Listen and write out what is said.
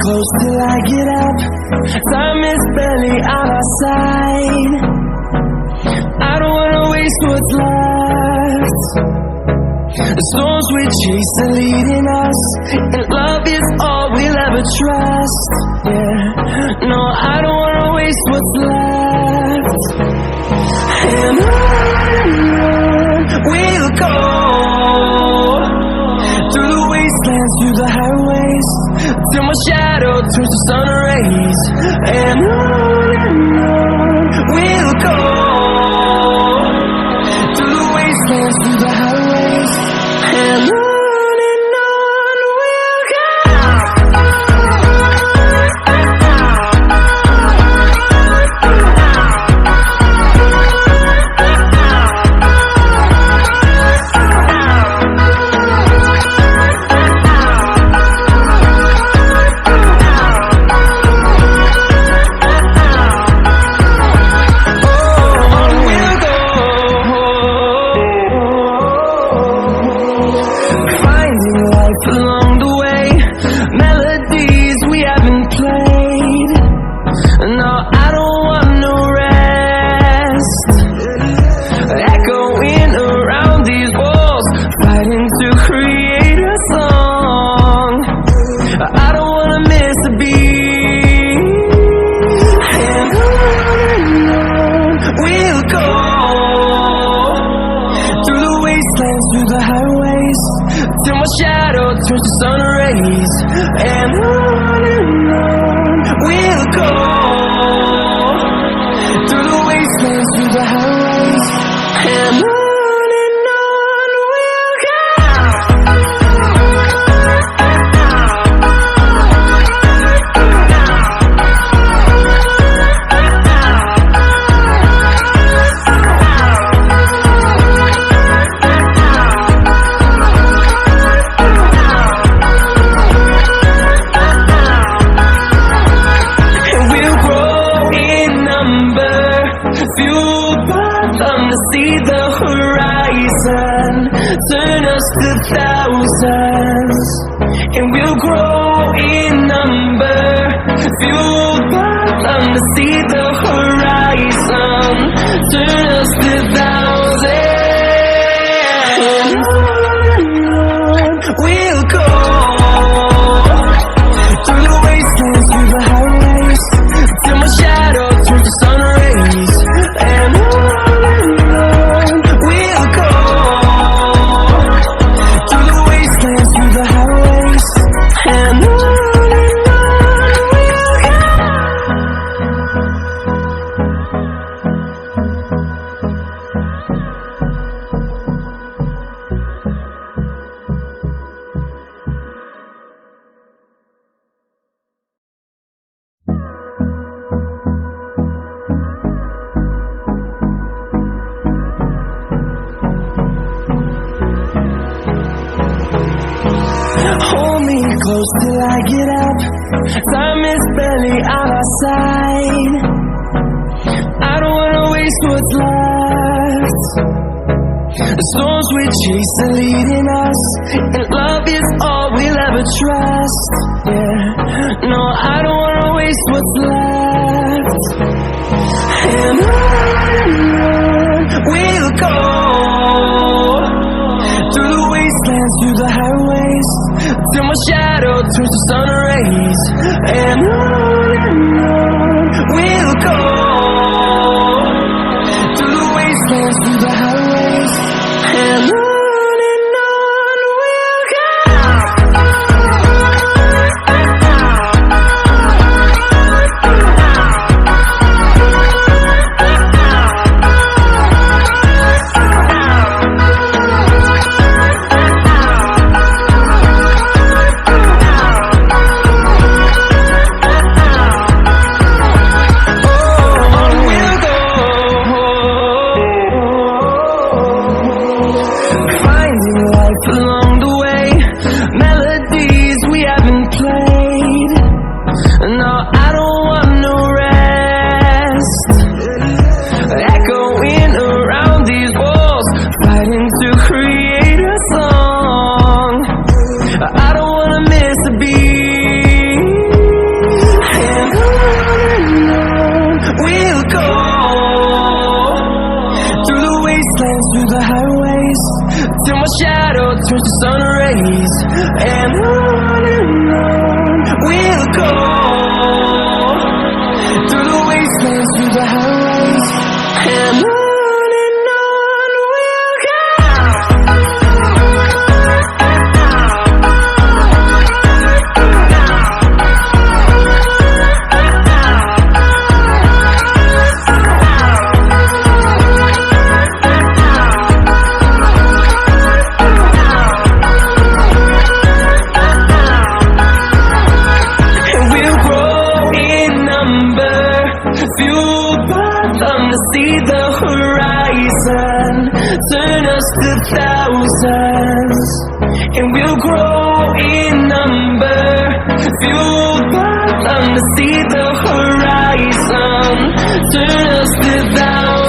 close till I get up. Time is barely on our side. I don't wanna waste what's left. The storms we chase are leading us, and love is all we'll ever trust. Yeah, no, I don't wanna waste what's left. And on we'll go, through the wastelands, through the highways, till my shadow turns to sun rays. And on we'll go, through the wastelands, through the highways, and on we'll go. Along the way, melodies we haven't played. No, I don't want no rest. Echoing around these walls, fighting to create a song. I don't wanna miss a beat. And on we'll go, through the wastelands, through the highways, till my shadow turns to sun rays. And on we'll go, through the wastelands, through the highways, and on we'll go. Fueled by them to see the horizon, turn us to thousands, and we'll grow in number. Fueled by them to see the horizon, turn us to thousands, and on we'll go, through the wastelands, through the highways, till my shadow turns to sun rays. And on we'll go, through the wastelands, through the highways, and on we'll go. Hold me close till I get up. Time is barely on our side. I don't wanna waste what's left. The storms we chase are leading us, and love is all we'll ever trust. Yeah, no, I don't wanna waste what's left. And on we'll go, through the wastelands, through the highways, till my shadow turns to sun rays. And on we'll go, through the wastelands, through the highways, and on we'll go. shadow turns to sun rays, and on we'll go, through the wastelands, through the highways, and on we'll go. Fueled by them to see the horizon, turn us to thousands, and we'll grow in number. Fueled by them to see the horizon, turn us to thousands.